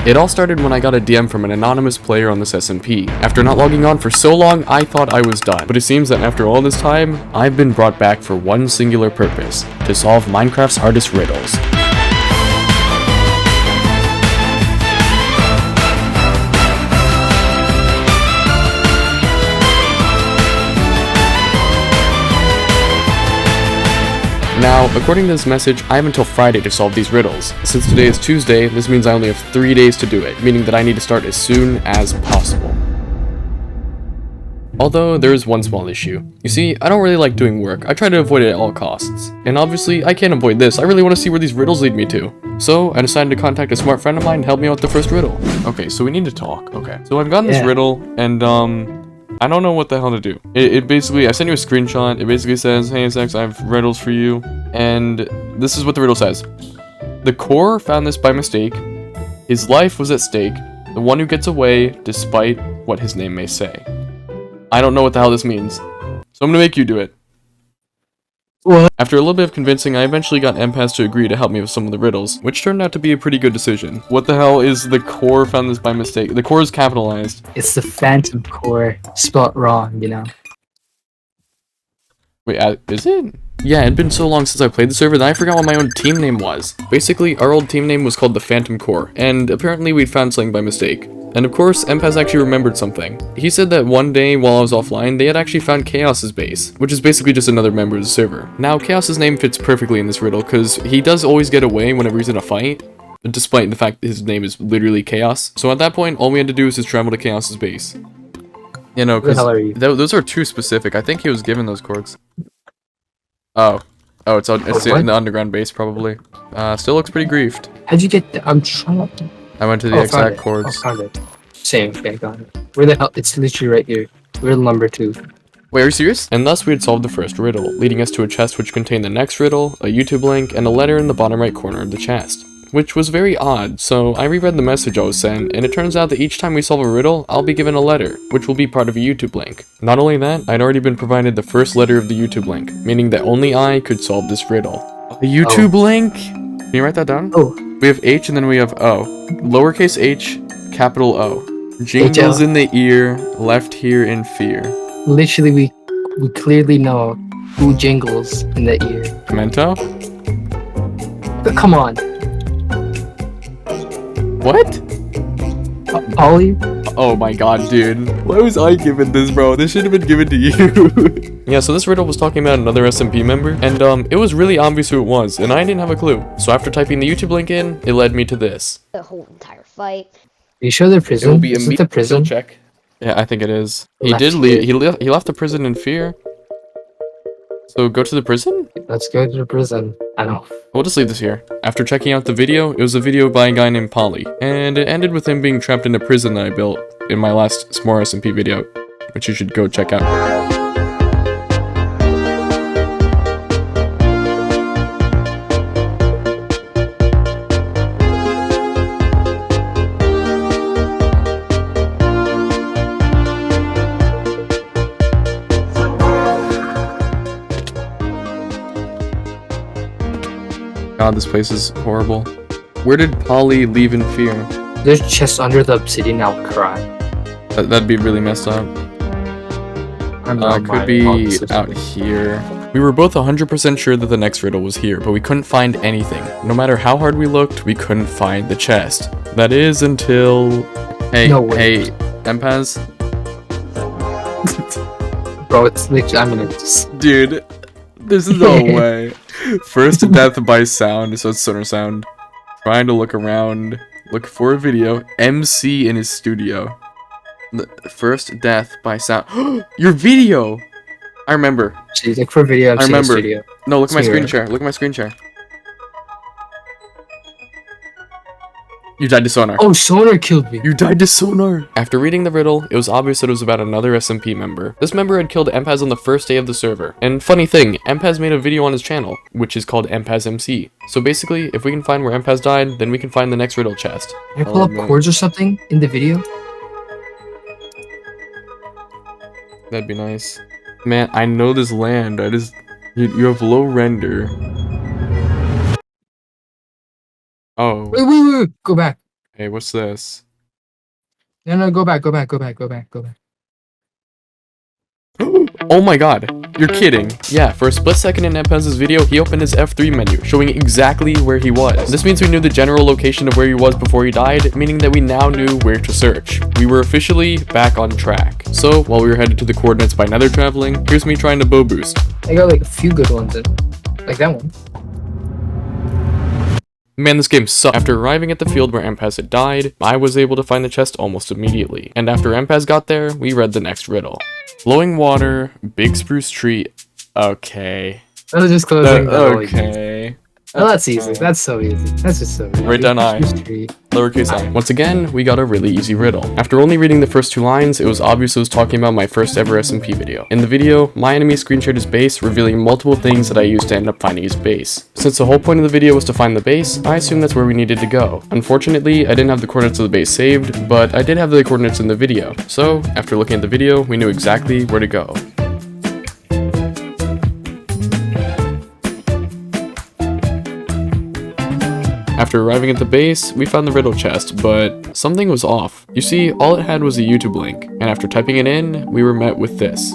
It all started when I got a DM from an anonymous player on this SMP. After not logging on for so long, I thought I was done. But it seems that after all this time, I've been brought back for one singular purpose: to solve Minecraft's hardest riddles. Now, according to this message, I have until Friday to solve these riddles. Since today is Tuesday, this means I only have 3 days to do it, meaning that I need to start as soon as possible. Although, there is one small issue. You see, I don't really like doing work. I try to avoid it at all costs. And obviously, I can't avoid this. I really want to see where these riddles lead me to. So, I decided to contact a smart friend of mine to help me out with the first riddle. Okay, so we need to talk. Okay. So I've gotten this riddle, and I don't know what the hell to do. It basically, I sent you a screenshot. It basically says, "Hey, Sex, I have riddles for you." And this is what the riddle says. The core found this by mistake. His life was at stake. The one who gets away, despite what his name may say. I don't know what the hell this means. So I'm gonna make you do it. What? After a little bit of convincing, I eventually got Empass to agree to help me with some of the riddles, which turned out to be a pretty good decision. What the hell is the core found this by mistake? The core is capitalized. It's the phantom core, spelled wrong, you know. Wait, is it? Yeah, it'd been so long since I played the server that I forgot what my own team name was. Basically, our old team name was called the Phantom Core, and apparently we'd found something by mistake. And of course, Empass actually remembered something. He said that one day while I was offline, they had actually found Chaos's base, which is basically just another member of the server. Now, Chaos's name fits perfectly in this riddle, because he does always get away whenever he's in a fight, despite the fact that his name is literally Chaos. So at that point, all we had to do was just travel to Chaos's base. You know, because those are too specific. I think he was given those coords. Oh, it's in the underground base, probably. Still looks pretty griefed. How'd you get I'm trying to... I went to the exact coords. Found it. Same, okay, got it. Where the hell? It's literally right here. Riddle number 2. Wait, are you serious? And thus we had solved the first riddle, leading us to a chest which contained the next riddle, a YouTube link, and a letter in the bottom right corner of the chest. Which was very odd, so I reread the message I was sent, and it turns out that each time we solve a riddle, I'll be given a letter, which will be part of a YouTube link. Not only that, I'd already been provided the first letter of the YouTube link, meaning that only I could solve this riddle. A YouTube link? Can you write that down? Oh. We have H and then we have O. Lowercase h, capital O. Jingles in the ear, left here in fear. Literally, we clearly know who jingles in the ear. Pimento? Come on. What? Ollie? Oh my god, dude. Why was I given this, bro? This should have been given to you. Yeah, so this riddle was talking about another SMP member, and it was really obvious who it was, and I didn't have a clue. So after typing the YouTube link in, it led me to this. The whole entire fight. Are you sure they're prison? It will be is it the prison? Check. Yeah, I think it is. He did leave. He left the prison in fear. So go to the prison? Let's go to the prison. I know. We'll just leave this here. After checking out the video, it was a video by a guy named Polly, and it ended with him being trapped in a prison that I built in my last SMORE SMP video, which you should go check out. God, this place is horrible. Where did Polly leave in fear? There's chests under the obsidian, I'll cry. That'd be really messed up. Could be out here. We were both 100% sure that the next riddle was here, but we couldn't find anything. No matter how hard we looked, we couldn't find the chest. That is until... Hey, Empass? Bro, it's literally, I mean, it's... Dude, this is no way. First death by sound, so it's sonar sound. Trying to look around, look for a video. MC in his studio. First death by sound. Your video! I remember. So you look for a video, MC in his studio. No, look at my screen share. Look at my screen share. You died to sonar. Oh, sonar killed me. You died to sonar. After reading the riddle, it was obvious that it was about another SMP member. This member had killed Empaz on the first day of the server. And funny thing, Empaz made a video on his channel, which is called Empaz MC. So basically, if we can find where Empaz died, then we can find the next riddle chest. Can I pull up chords or something in the video? That'd be nice. Man, I know this land. You have low render. Oh. Wait, go back. Hey, what's this? No, go back. Oh my god, you're kidding. Yeah, for a split second in Empez's video, he opened his F3 menu, showing exactly where he was. This means we knew the general location of where he was before he died, meaning that we now knew where to search. We were officially back on track. So, while we were headed to the coordinates by nether traveling, here's me trying to bow boost. I got like a few good ones in. Like that one. Man, this game sucks. After arriving at the field where Empez had died, I was able to find the chest almost immediately. And after Empez got there, we read the next riddle. Flowing water, big spruce tree. Okay. I was just closing. Okay. Oh, that's easy. That's so easy. That's just so easy. Write down I. Lowercase I. Once again, we got a really easy riddle. After only reading the first 2 lines, it was obvious it was talking about my first ever SMP video. In the video, my enemy screen shared his base, revealing multiple things that I used to end up finding his base. Since the whole point of the video was to find the base, I assumed that's where we needed to go. Unfortunately, I didn't have the coordinates of the base saved, but I did have the coordinates in the video. So, after looking at the video, we knew exactly where to go. After arriving at the base, we found the riddle chest, but something was off. You see, all it had was a YouTube link, and after typing it in, we were met with this.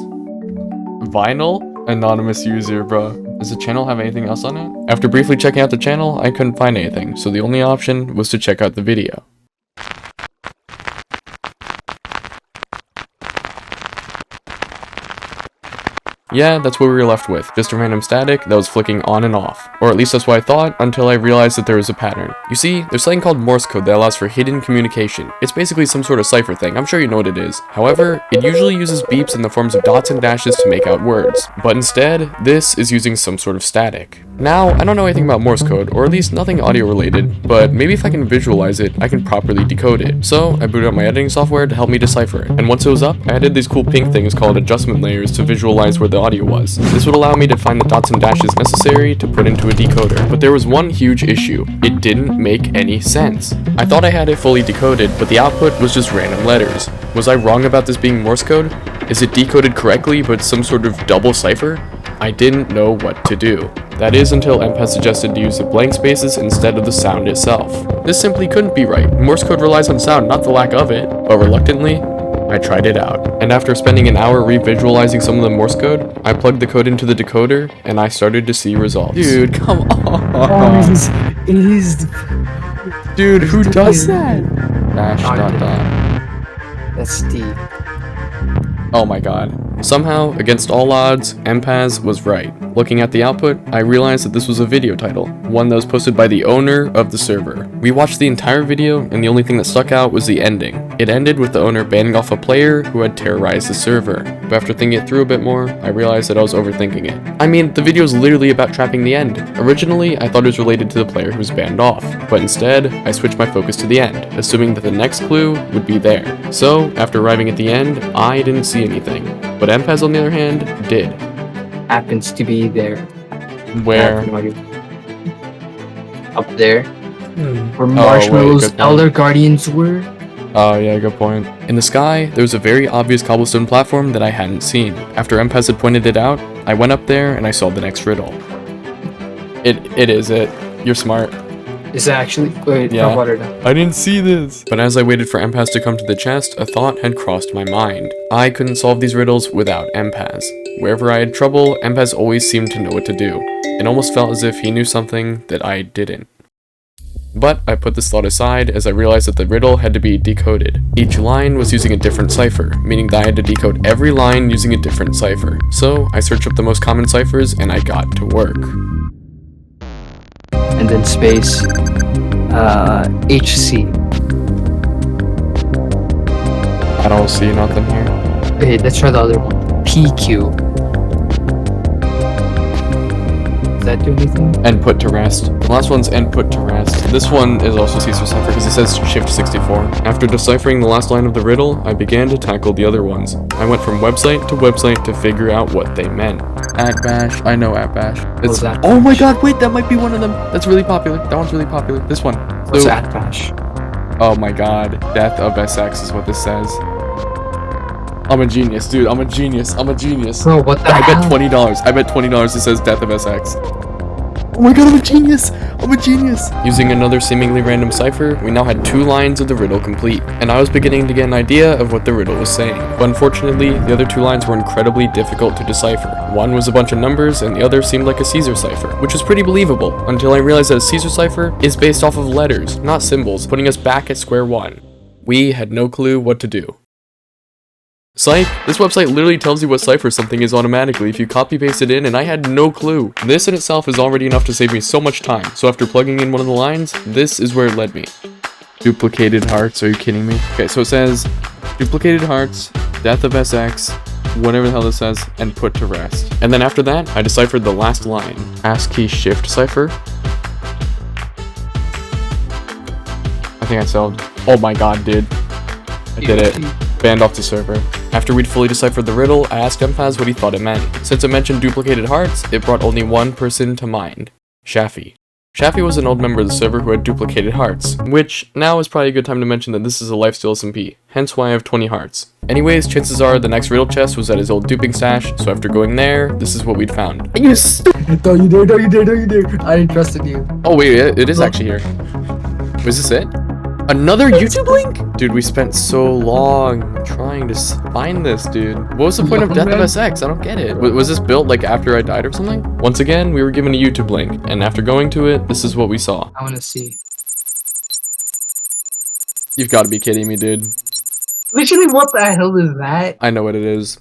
Vinyl? Anonymous user, bro. Does the channel have anything else on it? After briefly checking out the channel, I couldn't find anything, so the only option was to check out the video. Yeah, that's what we were left with, just a random static that was flicking on and off. Or at least that's what I thought, until I realized that there was a pattern. You see, there's something called Morse code that allows for hidden communication. It's basically some sort of cipher thing, I'm sure you know what it is. However, it usually uses beeps in the forms of dots and dashes to make out words. But instead, this is using some sort of static. Now, I don't know anything about Morse code, or at least nothing audio related, but maybe if I can visualize it, I can properly decode it. So, I booted up my editing software to help me decipher it. And once it was up, I added these cool pink things called adjustment layers to visualize where the audio was. This would allow me to find the dots and dashes necessary to put into a decoder. But there was one huge issue. It didn't make any sense. I thought I had it fully decoded, but the output was just random letters. Was I wrong about this being Morse code? Is it decoded correctly but some sort of double cipher? I didn't know what to do. That is until Empez suggested to use the blank spaces instead of the sound itself. This simply couldn't be right. Morse code relies on sound, not the lack of it. But reluctantly, I tried it out. And after spending an hour revisualizing some of the Morse code, I plugged the code into the decoder, and I started to see results. Dude, come on. Oh, it is. Dude, who does that? Dash dot dot. That's deep. Oh my god. Somehow, against all odds, Empez was right. Looking at the output, I realized that this was a video title, one that was posted by the owner of the server. We watched the entire video, and the only thing that stuck out was the ending. It ended with the owner banning off a player who had terrorized the server. But after thinking it through a bit more, I realized that I was overthinking it. I mean, the video is literally about trapping the end. Originally, I thought it was related to the player who was banned off, but instead, I switched my focus to the end, assuming that the next clue would be there. So, after arriving at the end, I didn't see anything. But Empez, on the other hand, did. Happens to be there. Where? Up there. Where Marshmallow's Elder Guardians were. Oh yeah, good point. In the sky, there was a very obvious cobblestone platform that I hadn't seen. After Empez had pointed it out, I went up there and I saw the next riddle. It is it. You're smart. Is it actually? Wait, yeah. Water now. I didn't see this. But as I waited for Empez to come to the chest, a thought had crossed my mind. I couldn't solve these riddles without Empez. Wherever I had trouble, Empez always seemed to know what to do. It almost felt as if he knew something that I didn't. But I put this thought aside as I realized that the riddle had to be decoded. Each line was using a different cipher, meaning that I had to decode every line using a different cipher. So I searched up the most common ciphers and I got to work. And then space HC. I don't see nothing here. Okay, let's try the other one. PQ. Does that do anything? And put to rest. The last one's and put to rest. This one is also Caesar cipher because it says shift 64. After deciphering the last line of the riddle, I began to tackle the other ones. I went from website to figure out what they meant. @bash. I know @bash. It's oh my god, wait, that might be one of them. That's really popular. That one's really popular. This one. What's @bash? Oh my god, death of SX is what this says. I'm a genius, dude. I'm a genius. Bro, what the hell? I bet $20. I bet $20 it says death of SX. Oh my god, I'm a genius! I'm a genius! Using another seemingly random cipher, we now had 2 lines of the riddle complete, and I was beginning to get an idea of what the riddle was saying. But unfortunately, the other 2 lines were incredibly difficult to decipher. One was a bunch of numbers, and the other seemed like a Caesar cipher, which was pretty believable, until I realized that a Caesar cipher is based off of letters, not symbols, putting us back at square one. We had no clue what to do. Psych, this website literally tells you what cipher something is automatically if you copy paste it in, and I had no clue. This in itself is already enough to save me so much time, so after plugging in one of the lines, this is where it led me. Duplicated hearts, are you kidding me? Okay, so it says, duplicated hearts, death of SX, whatever the hell this says, and put to rest. And then after that, I deciphered the last line. ASCII shift cipher. I think I solved. Oh my god, dude. I did it. Banned off the server. After we'd fully deciphered the riddle, I asked Empaz what he thought it meant. Since it mentioned duplicated hearts, it brought only one person to mind. Shaffy. Shaffy was an old member of the server who had duplicated hearts, which now is probably a good time to mention that this is a LIFESTEAL SMP, hence why I have 20 hearts. Anyways, chances are the next riddle chest was at his old duping stash, so after going there, this is what we'd found. You stupid! Don't you dare, don't you dare, don't you dare! I didn't trust in you. Oh wait, it is actually here. Was this it? Another YouTube link? Dude, we spent so long trying to find this, dude. What was the point of Death of SX? I don't get it. Was this built like after I died or something? Once again, we were given a YouTube link, and after going to it, this is what we saw. I want to see. You've got to be kidding me, dude. Literally, what the hell is that? I know what it is.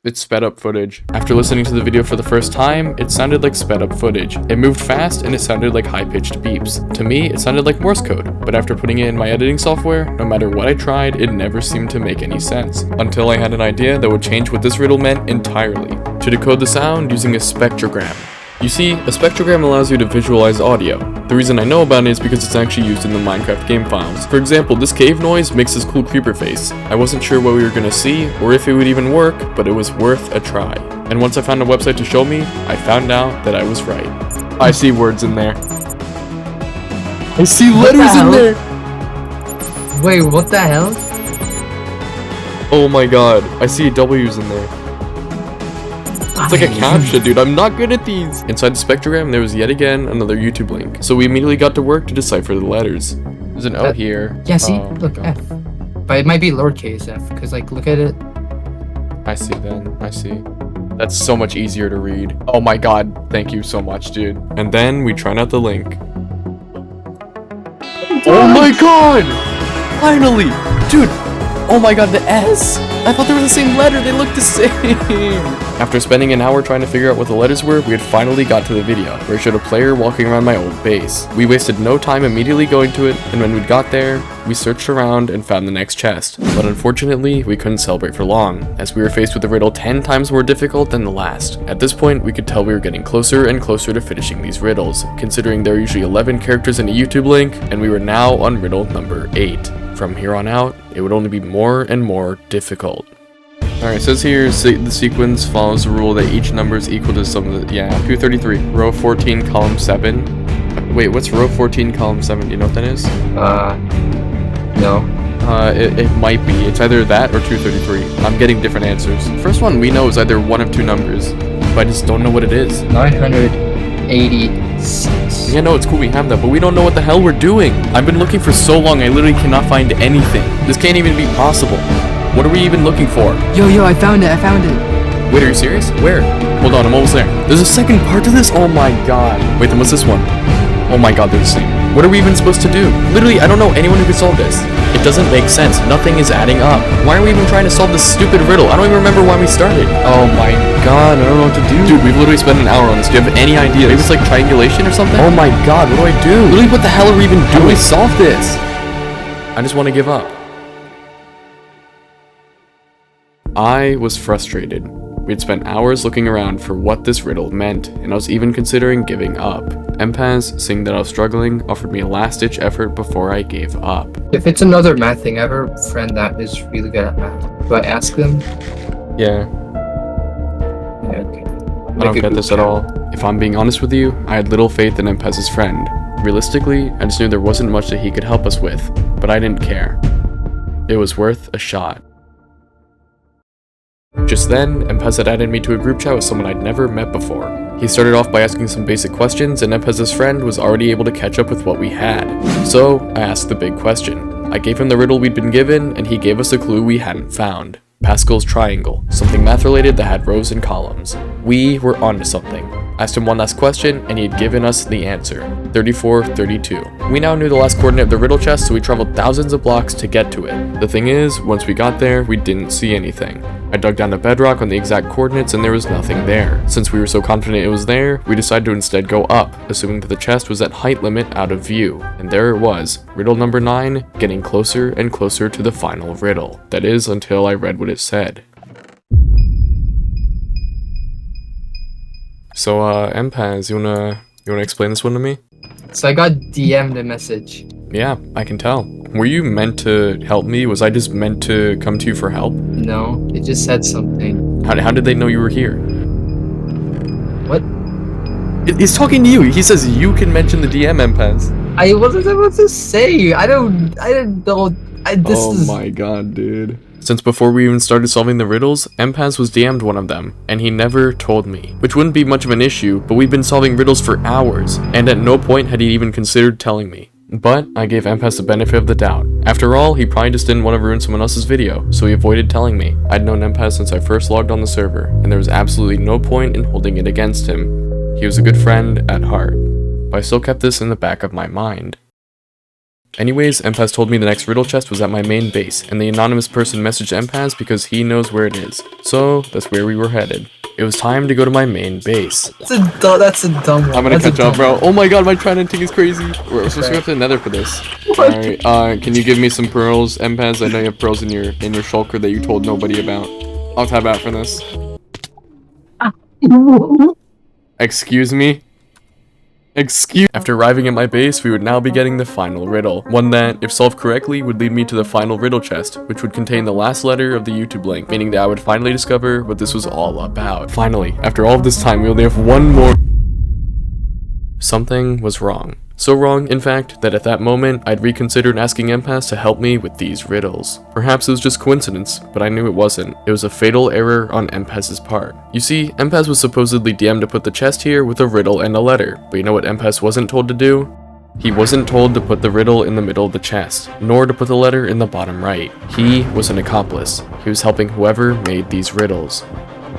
It's sped up footage. After listening to the video for the first time, it sounded like sped up footage. It moved fast and it sounded like high-pitched beeps. To me, it sounded like Morse code, but after putting it in my editing software, no matter what I tried, it never seemed to make any sense. Until I had an idea that would change what this riddle meant entirely. To decode the sound using a spectrogram. You see, a spectrogram allows you to visualize audio. The reason I know about it is because it's actually used in the Minecraft game files. For example, this cave noise makes this cool creeper face. I wasn't sure what we were gonna see, or if it would even work, but it was worth a try. And once I found a website to show me, I found out that I was right. I see words in there. I see letters in there! Wait, what the hell? Oh my god, I see W's in there. It's like a captcha, dude. I'm not good at these. Inside the spectrogram, there was yet again another YouTube link. So we immediately got to work to decipher the letters. There's an O here. Yeah, see? Oh, look, God. F. But it might be lowercase f, because, like, look at it. I see then. I see. That's so much easier to read. Oh my god. Thank you so much, dude. And then we tried out the link. Oh my god! Finally! Dude! Oh my god, the S! I thought they were the same letter. They look the same! After spending an hour trying to figure out what the letters were, we had finally got to the video, where it showed a player walking around my old base. We wasted no time immediately going to it, and when we got there, we searched around and found the next chest. But unfortunately, we couldn't celebrate for long, as we were faced with a riddle 10 times more difficult than the last. At this point, we could tell we were getting closer and closer to finishing these riddles, considering there are usually 11 characters in a YouTube link, and we were now on riddle number 8. From here on out, it would only be more and more difficult. Alright, it says here, the sequence follows the rule that each number is equal to some of the, 233. Row 14, column 7. Wait, what's row 14, column 7? Do you know what that is? No. It might be. It's either that or 233. I'm getting different answers. First one we know is either one of two numbers, but I just don't know what it is. 986. Yeah, no, it's cool we have that, but we don't know what the hell we're doing. I've been looking for so long, I literally cannot find anything. This can't even be possible. What are we even looking for? Yo, I found it, Wait, are you serious? Where? Hold on, I'm almost there. There's a second part to this? Oh my god. Wait, then what's this one? Oh my god, they're the same. What are we even supposed to do? Literally, I don't know anyone who could solve this. It doesn't make sense. Nothing is adding up. Why are we even trying to solve this stupid riddle? I don't even remember why we started. Oh my god, I don't know what to do. Dude, we've literally spent an hour on this. Do you have any idea? Maybe it's like triangulation or something? Oh my god, what do I do? Literally, what the hell are we even doing? How do we solve this? I just want to give up. I was frustrated. We had spent hours looking around for what this riddle meant, and I was even considering giving up. Empaz, seeing that I was struggling, offered me a last-ditch effort before I gave up. If it's another math thing, I have a friend that is really good at math. Do I ask them? Yeah. Yeah, okay. I don't get this at all. If I'm being honest with you, I had little faith in Empez's friend. Realistically, I just knew there wasn't much that he could help us with, but I didn't care. It was worth a shot. Just then, Empez had added me to a group chat with someone I'd never met before. He started off by asking some basic questions, and Empez's friend was already able to catch up with what we had. So, I asked the big question. I gave him the riddle we'd been given, and he gave us a clue we hadn't found. Pascal's triangle, something math-related that had rows and columns. We were onto something. Asked him one last question, and he had given us the answer, 3432. We now knew the last coordinate of the riddle chest, so we traveled thousands of blocks to get to it. The thing is, once we got there, we didn't see anything. I dug down to bedrock on the exact coordinates, and there was nothing there. Since we were so confident it was there, we decided to instead go up, assuming that the chest was at height limit out of view. And there it was, riddle number 9, getting closer and closer to the final riddle. That is, until I read what it said. So, Empez, you wanna explain this one to me? So I got DM'd a message. Yeah, I can tell. Were you meant to help me? Was I just meant to come to you for help? No, it just said something. How did they know you were here? What? He's talking to you. He says you can mention the DM, Empez. I wasn't able to say. I didn't know. Oh my god, dude. Since before we even started solving the riddles, Empez was DM'd one of them, and he never told me. Which wouldn't be much of an issue, but we've been solving riddles for hours, and at no point had he even considered telling me. But I gave Empez the benefit of the doubt. After all, he probably just didn't want to ruin someone else's video, so he avoided telling me. I'd known Empez since I first logged on the server, and there was absolutely no point in holding it against him. He was a good friend at heart, but I still kept this in the back of my mind. Anyways, Empez told me the next riddle chest was at my main base, and the anonymous person messaged Empez because he knows where it is. So, that's where we were headed. It was time to go to my main base. That's a dumb one. I'm gonna catch up, bro. Oh my god, my trident thing is crazy. We're supposed to go to the nether for this. Alright, can you give me some pearls, Empez? I know you have pearls in your shulker that you told nobody about. I'll tab out for this. Excuse me? After arriving at my base, we would now be getting the final riddle. One that, if solved correctly, would lead me to the final riddle chest, which would contain the last letter of the YouTube link, meaning that I would finally discover what this was all about. Finally, after all of this time, we only have one more... Something was wrong. So wrong, in fact, that at that moment, I'd reconsidered asking Empez to help me with these riddles. Perhaps it was just coincidence, but I knew it wasn't. It was a fatal error on Empez's part. You see, Empez was supposedly DM'd to put the chest here with a riddle and a letter, but you know what Empez wasn't told to do? He wasn't told to put the riddle in the middle of the chest, nor to put the letter in the bottom right. He was an accomplice. He was helping whoever made these riddles.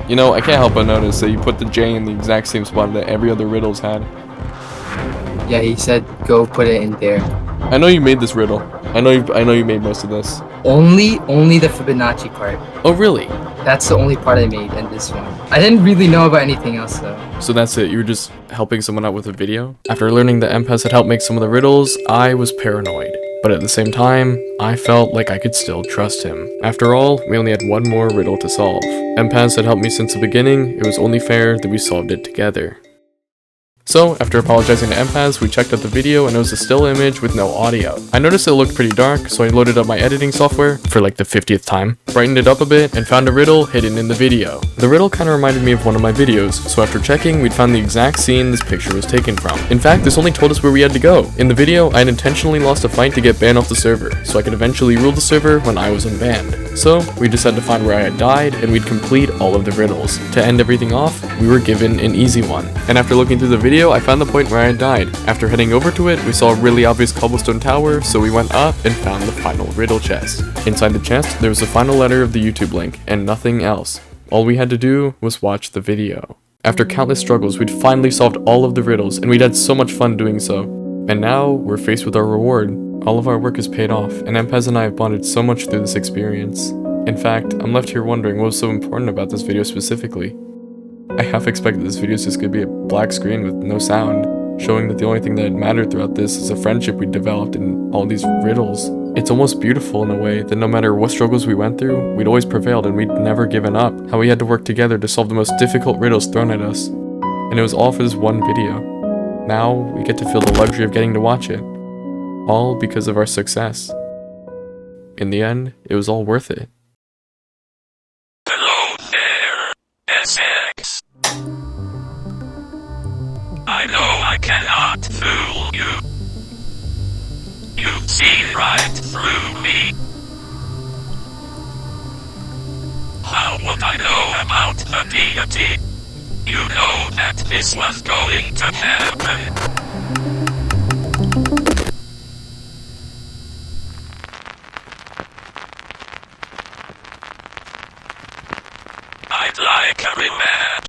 You know, I can't help but notice that you put the J in the exact same spot that every other riddle's had. Yeah, he said go put it in there. I know you made this riddle. I know you made most of this. Only the Fibonacci part. Oh really? That's the only part I made in this one. I didn't really know about anything else though. So that's it, you were just helping someone out with a video? After learning that Empez had helped make some of the riddles, I was paranoid. But at the same time, I felt like I could still trust him. After all, we only had one more riddle to solve. Empez had helped me since the beginning, it was only fair that we solved it together. So, after apologizing to Empez, we checked out the video and it was a still image with no audio. I noticed it looked pretty dark, so I loaded up my editing software for like the 50th time, brightened it up a bit, and found a riddle hidden in the video. The riddle kinda reminded me of one of my videos, so after checking, we'd found the exact scene this picture was taken from. In fact, this only told us where we had to go. In the video, I'd intentionally lost a fight to get banned off the server, so I could eventually rule the server when I was unbanned. So, we decided to find where I had died, and we'd complete all of the riddles. To end everything off, we were given an easy one. And after looking through the video, I found the point where I had died. After heading over to it, we saw a really obvious cobblestone tower, so we went up and found the final riddle chest. Inside the chest, there was the final letter of the YouTube link, and nothing else. All we had to do was watch the video. After countless struggles, we'd finally solved all of the riddles, and we'd had so much fun doing so. And now, we're faced with our reward. All of our work is paid off, and Empez and I have bonded so much through this experience. In fact, I'm left here wondering what was so important about this video specifically. I half expected this video is just gonna be a black screen with no sound, showing that the only thing that mattered throughout this is a friendship we developed in all these riddles. It's almost beautiful in a way that no matter what struggles we went through, we'd always prevailed and we'd never given up. How we had to work together to solve the most difficult riddles thrown at us. And it was all for this one video. Now, we get to feel the luxury of getting to watch it. All because of our success. In the end, it was all worth it. Hello there, SX. I know I cannot fool you. You see right through me. How would I know about the deity? You know that this was going to happen. I'd like a rematch.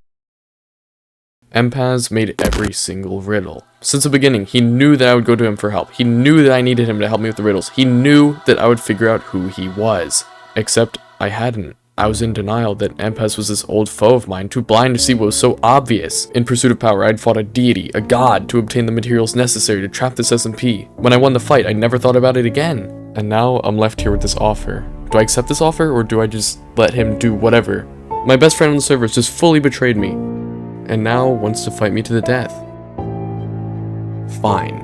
Empaz made every single riddle. Since the beginning, he knew that I would go to him for help. He knew that I needed him to help me with the riddles. He knew that I would figure out who he was. Except I hadn't. I was in denial that Empaz was this old foe of mine, too blind to see what was so obvious. In pursuit of power, I'd fought a deity, a god, to obtain the materials necessary to trap this SMP. When I won the fight, I never thought about it again. And now I'm left here with this offer. Do I accept this offer, or do I just let him do whatever? My best friend on the server has just fully betrayed me, and now wants to fight me to the death. Fine.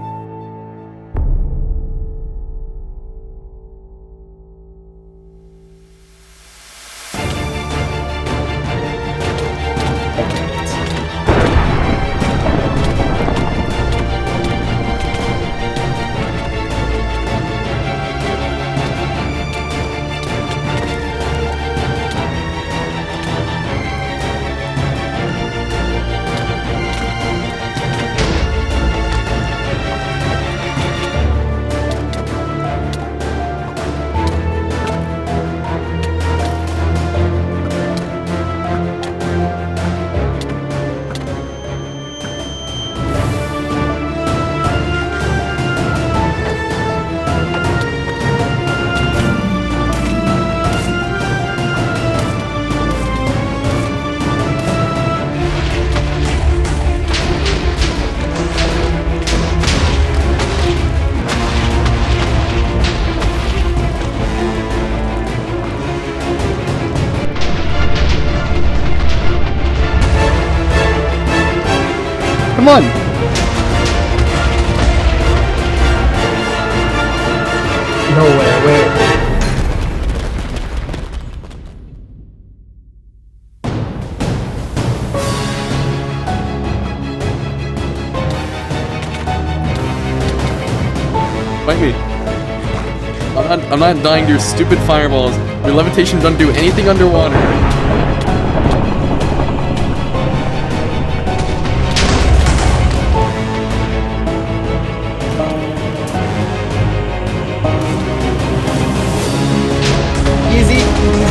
Come on! Nowhere, where? Fight me. I'm not dying to your stupid fireballs. Your levitation doesn't do anything underwater. Easy.